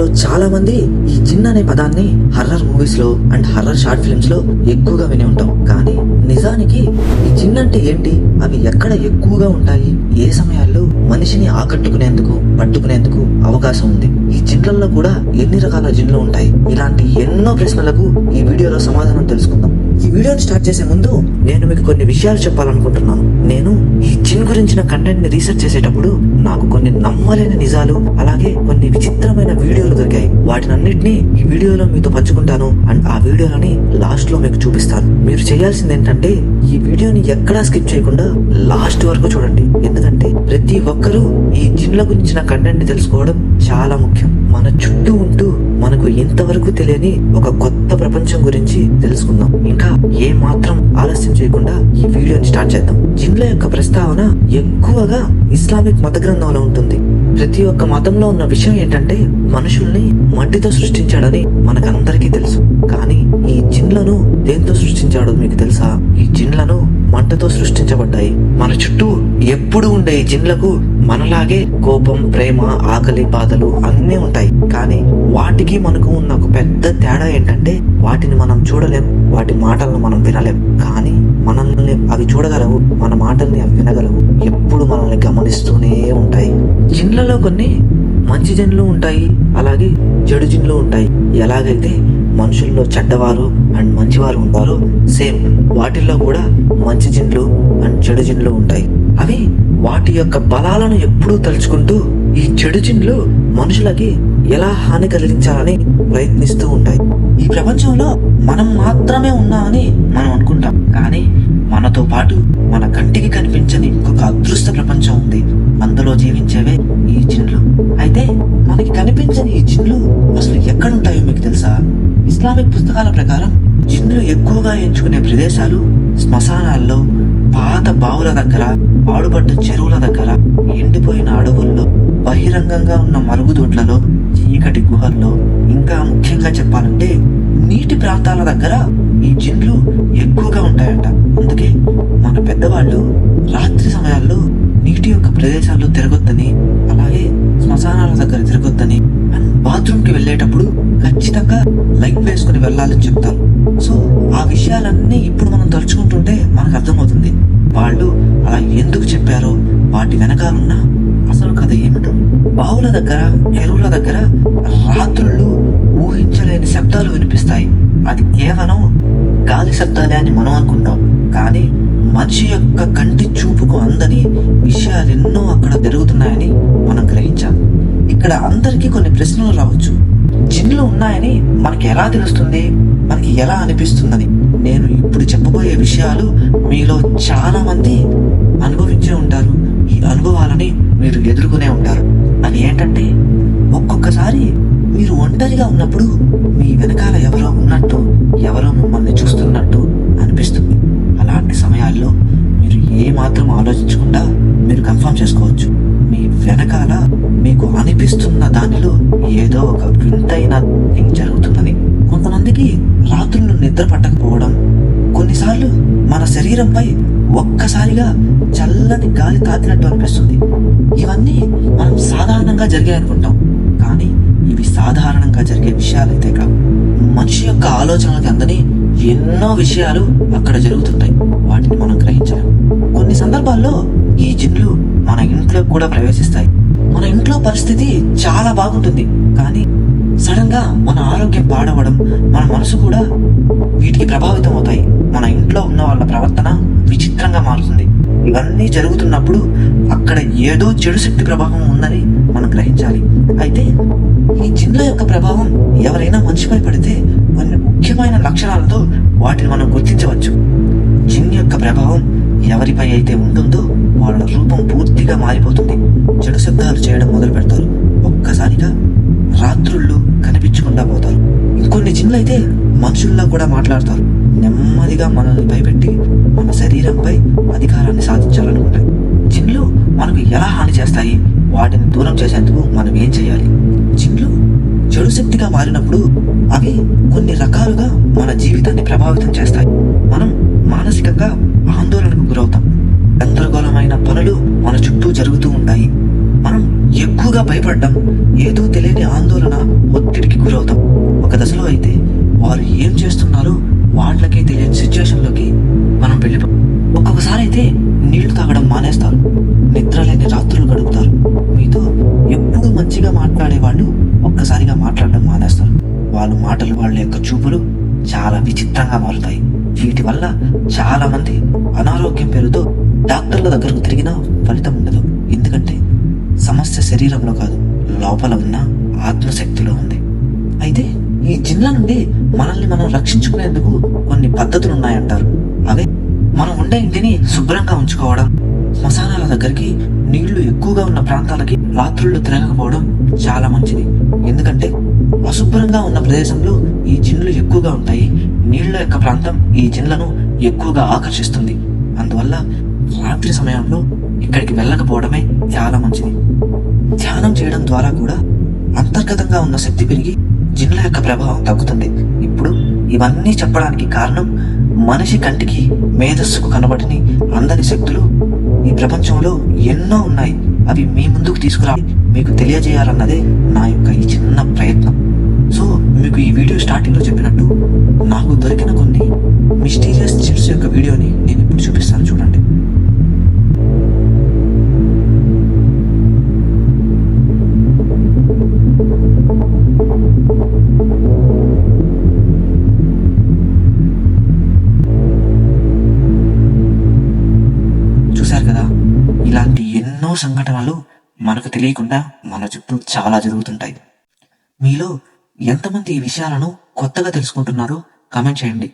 మీలో చాలా మంది ఈ జిన్ అనే పదాన్ని హర్రర్ మూవీస్ లో అండ్ హర్రర్ షార్ట్ ఫిల్మ్స్ లో ఎక్కువగా విని ఉంటాం. కానీ నిజానికి ఈ జిన్ అంటే ఏంటి, అవి ఎక్కడ ఎక్కువగా ఉంటాయి, ఏ సమయాల్లో మనిషిని ఆకట్టుకునేందుకు పట్టుకునేందుకు అవకాశం ఉంది, ఈ జిన్లలో కూడా ఎన్ని రకాల జిన్లు ఉంటాయి, ఇలాంటి ఎన్నో ప్రశ్నలకు ఈ వీడియోలో సమాధానం తెలుసుకుందాం. ఈ వీడియోని స్టార్ట్ చేసే ముందు నేను మీకు కొన్ని విషయాలు చెప్పాలనుకుంటున్నాను. నేను ఈ జిన్ గురించిన కంటెంట్ ని రీసెర్చ్ చేసేటప్పుడు నాకు కొన్ని నమ్మలేని నిజాలు అలాగే కొన్ని విచిత్రమైన వీడియోలు దొరికాయి. వాటినన్నిటినీ ఈ వీడియోలో మీతో పంచుకుంటాను అండ్ ఆ వీడియోలని లాస్ట్ లో మీకు చూపిస్తాను. మీరు చేయాల్సింది ఏంటంటే ఈ వీడియోని ఎక్కడా స్కిప్ చేయకుండా లాస్ట్ వరకు చూడండి. ఎందుకంటే ప్రతి ఒక్కరూ ఈ జిన్ల గురించిన కంటెంట్ ని తెలుసుకోవడం చాలా ముఖ్యం. మన చుట్టూ ఉంటూ మనకు ఇంతవరకు తెలియని ఒక కొత్త ప్రపంచం గురించి తెలుసుకుందాం. ఇంకా ఏ మాత్రం ఆలస్యం చేయకుండా ఈ వీడియోని స్టార్ట్ చేద్దాం. జిన్ల యొక్క ప్రస్తావన ఎక్కువగా ఇస్లామిక్ మత గ్రంథంలో ఉంటుంది. ప్రతి ఒక్క మతంలో ఉన్న విషయం ఏంటంటే మనుషుల్ని మట్టితో సృష్టించాడని మనకందరికీ తెలుసు. కానీ ఈ జిన్లను దేంతో సృష్టించాడో మీకు తెలుసా? ఈ జిన్లను మంటతో సృష్టించబడ్డాయి. మన చుట్టూ ఎప్పుడు ఉండే ఈ జిన్లకు మనలాగే కోపం, ప్రేమ, ఆకలి, బాధలు అన్నీ ఉంటాయి. కానీ వాటికి మనకు ఉన్న ఒక పెద్ద తేడా ఏంటంటే వాటిని మనం చూడలేం, వాటి మాటలను మనం వినలేం. కానీ మనల్ని అవి చూడగలవు, మన మాటల్ని అవి వినగలవు, ఎప్పుడు మనల్ని గమనిస్తూనే ఉంటాయి. జిన్లలో కొన్ని మంచి జిన్లు ఉంటాయి, అలాగే చెడు జిన్లు ఉంటాయి. ఎలాగైతే మనుషుల్లో చెడ్డవారు అండ్ మంచివారు ఉంటారో సేమ్ వాటిల్లో కూడా మంచి జిన్లు అండ్ చెడు జిన్లు ఉంటాయి. అవి వాటి యొక్క బలాలను ఎప్పుడూ తలుచుకుంటూ ఈ చెడు జిన్లు మనుషులకి ఎలా హాని కలిగించాలని ప్రయత్నిస్తూ ఉంటాయి. ఈ ప్రపంచంలో మనం మాత్రమే ఉన్నామని మనం అనుకుంటాం. కానీ మనతో పాటు మన కంటికి కనిపించని ఇంకొక అదృష్ట ప్రపంచం ఉంది. అందులో జీవించేవే ఈ జిన్లు. అయితే మనకి కనిపించని ఈ జిన్లు అసలు ఎక్కడుంటాయో మీకు తెలుసా? ఇస్లామిక్ పుస్తకాల ప్రకారం జిన్లు ఎక్కువగా ఎంచుకునే ప్రదేశాలు శ్మశానాల్లో, పాత బావుల దగ్గర, పాడుపడ్డ చెరువుల దగ్గర, ఎండిపోయిన అడవుల్లో, బహిరంగంగా ఉన్న మరుగుదొడ్లలో, చీకటి గుహల్లో, ఇంకా ముఖ్యంగా చెప్పాలంటే నీటి ప్రాంతాల దగ్గర ఈ జిన్లు ఎక్కువగా ఉంటాయంట. అందుకే మన పెద్దవాళ్ళు రాత్రి సమయాల్లో నీటి యొక్క ప్రదేశాల్లో తిరగొద్దని, అలాగే శ్మశానాల దగ్గర తిరగొద్దని అండ్ బాత్రూమ్ కి వెళ్ళేటప్పుడు ఖచ్చితంగా లైట్ వేసుకుని వెళ్ళాలని చెప్తారు. సో ఆ విషయాలన్నీ ఇప్పుడు మనం తలుచుకుంటుంటే మనకు అర్థమవుతుంది వాళ్ళు అలా ఎందుకు చెప్పారో, వాటి వెనకాలన్న అసలు కథ ఏమిటో. బావుల దగ్గర, చెరువుల దగ్గర రాత్రుళ్ళు ఊహించలేని శబ్దాలు వినిపిస్తాయి. అది కేవలం గాలి శబ్దాలే అని మనం అనుకుంటాం. కానీ మనిషి యొక్క కంటి చూపుకు అందని విషయాలెన్నో అక్కడ జరుగుతున్నాయని మనం గ్రహించాలి. ఇక్కడ అందరికీ కొన్ని ప్రశ్నలు రావచ్చు. జిన్లు ఉన్నాయని మనకి ఎలా తెలుస్తుంది, మనకి ఎలా అనిపిస్తుందని. నేను ఇప్పుడు చెప్పబోయే విషయాలు మీలో చాలా మంది అనుభవించే ఉంటారు. ఈ అనుభవాలని మీరు ఎదుర్కొనే ఉంటారు. అది ఏంటంటే ఒక్కొక్కసారి మీరు ఒంటరిగా ఉన్నప్పుడు మీ వెనకాల ఎవరో ఉన్నట్టు, ఎవరో మిమ్మల్ని చూస్తున్నట్టు అనిపిస్తుంది. అలాంటి సమయాల్లో మీరు ఏ మాత్రం ఆలోచించకుండా మీరు కన్ఫర్మ్ చేసుకోవచ్చు, మీ వెనకాల మీకు అనిపిస్తున్న దానిలో ఏదో ఒక వింతైన థింగ్ జరుగుతుందని. కొంతమందికి రాత్రులు నిద్ర పట్టకపోవడం, కొన్నిసార్లు మన శరీరంపై ఒక్కసారిగా చల్లని గాలి తాకినట్టు అనిపిస్తుంది. ఇవన్నీ మనం సాధారణంగా జరిగాయనుకుంటాం. కానీ ఇవి సాధారణంగా జరిగే విషయాలైతే కావు. మనిషి యొక్క ఆలోచనలకు అందని ఎన్నో విషయాలు అక్కడ జరుగుతుంటాయి. వాటిని మనం గ్రహించలేం. కొన్ని సందర్భాల్లో ఈ జిన్లు మన ఇంట్లో కూడా ప్రవేశిస్తాయి. మన ఇంట్లో పరిస్థితి చాలా బాగుంటుంది, కానీ సడన్ గా మన ఆరోగ్యం పాడవడం, మన మనసు కూడా వీటికి ప్రభావితం అవుతాయి. మన ఇంట్లో ఉన్న వాళ్ళ ప్రవర్తన విచిత్రంగా మారుతుంది. ఇవన్నీ జరుగుతున్నప్పుడు అక్కడ ఏదో చెడు శక్తి ప్రభావం ఉందని మనం గ్రహించాలి. అయితే ఈ జిన్ల యొక్క ప్రభావం ఎవరైనా మనిషిపై పడితే కొన్ని ముఖ్యమైన లక్షణాలతో వాటిని మనం గుర్తించవచ్చు. జిన్ యొక్క ప్రభావం ఎవరిపై అయితే ఉంటుందో వాళ్ళ రూపం పూర్తిగా మారిపోతుంది. చెడు శబ్దాలు చేయడం మొదలు పెడతారు. ఒక్కసారిగా రాత్రుళ్ళు కనిపించకుండా పోతారు. ఇంకొన్ని జిన్లు అయితే మనుషుల్లో కూడా మాట్లాడతారు. నెమ్మదిగా మనల్ని భయపెట్టి మన శరీరంపై అధికారాన్ని సాధించాలనుకుంటాయి. జిన్లు మనకు ఎలా హాని చేస్తాయి, వాటిని దూరం చేసేందుకు మనం ఏం చేయాలి? జిన్లు చెడు శక్తిగా మారినప్పుడు అవి కొన్ని రకాలుగా మన జీవితాన్ని ప్రభావితం చేస్తాయి. మనం మానసికంగా ఆందోళనకు గురవుతాం. గందరగోళమైన పనులు మన చుట్టూ జరుగుతూ ఉంటాయి. మనం ఎక్కువగా భయపడడం, ఏదో తెలియని ఆందోళన, వాళ్ళకే తెలియని సిచ్యువేషన్లోకి మనం వెళ్ళిపో. ఒక్కొక్కసారి అయితే నీళ్లు తాగడం మానేస్తారు, నిద్ర లేని రాత్రులు గడుపుతారు. మీతో ఎప్పుడు మంచిగా మాట్లాడే వాళ్ళు ఒక్కసారిగా మాట్లాడడం మానేస్తారు. వాళ్ళ మాటలు, వాళ్ళ యొక్క చూపులు చాలా విచిత్రంగా మారుతాయి. వీటి వల్ల చాలా మంది అనారోగ్యం పేరుతో డాక్టర్ల దగ్గరకు తిరిగినా ఫలితం ఉండదు. ఎందుకంటే సమస్య శరీరంలో కాదు, లోపల ఉన్న ఆత్మశక్తిలో ఉంది. అయితే ఈ జిన్ల నుండి మనల్ని మనం రక్షించుకునేందుకు కొన్ని పద్ధతులు ఉన్నాయంటారు. అవే మనం ఉండే ఇంటిని శుభ్రంగా ఉంచుకోవడం, శ్మశానాల దగ్గరికి, నీళ్లు ఎక్కువగా ఉన్న ప్రాంతాలకి రాత్రుళ్ళు తిరగకపోవడం చాలా మంచిది. ఎందుకంటే అశుభ్రంగా ఉన్న ప్రదేశంలో ఈ జిన్లు ఎక్కువగా ఉంటాయి. నీళ్ల యొక్క ప్రాంతం ఈ జిన్లను ఎక్కువగా ఆకర్షిస్తుంది. అందువల్ల రాత్రి సమయంలో ఇక్కడికి వెళ్ళకపోవడమే చాలా మంచిది. ధ్యానం చేయడం ద్వారా కూడా అంతర్గతంగా ఉన్న శక్తి పెరిగి జిన్ల యొక్క ప్రభావం తగ్గుతుంది. ఇప్పుడు ఇవన్నీ చెప్పడానికి కారణం, మనిషి కంటికి, మేధస్సుకు కనబడని అందని శక్తులు ఈ ప్రపంచంలో ఎన్నో ఉన్నాయి. అవి మీ ముందుకు తీసుకురావాలి, మీకు తెలియజేయాలన్నదే నా యొక్క ఈ చిన్న ప్రయత్నం. సో మీకు ఈ వీడియో స్టార్టింగ్లో చెప్పినట్టు నాకు దొరికిన కొన్ని మిస్టీరియస్ జిన్స్ యొక్క వీడియోని నేను ఇప్పుడు చూపిస్తాను, చూడండి. చూశారు కదా, ఇలాంటి ఎన్నో సంఘటనలు మనకు తెలియకుండా మన చుట్టూ చాలా జరుగుతుంటాయి. మీలో ఎంతమంది ఈ విషయాలను కొత్తగా తెలుసుకుంటున్నారో కామెంట్ చేయండి.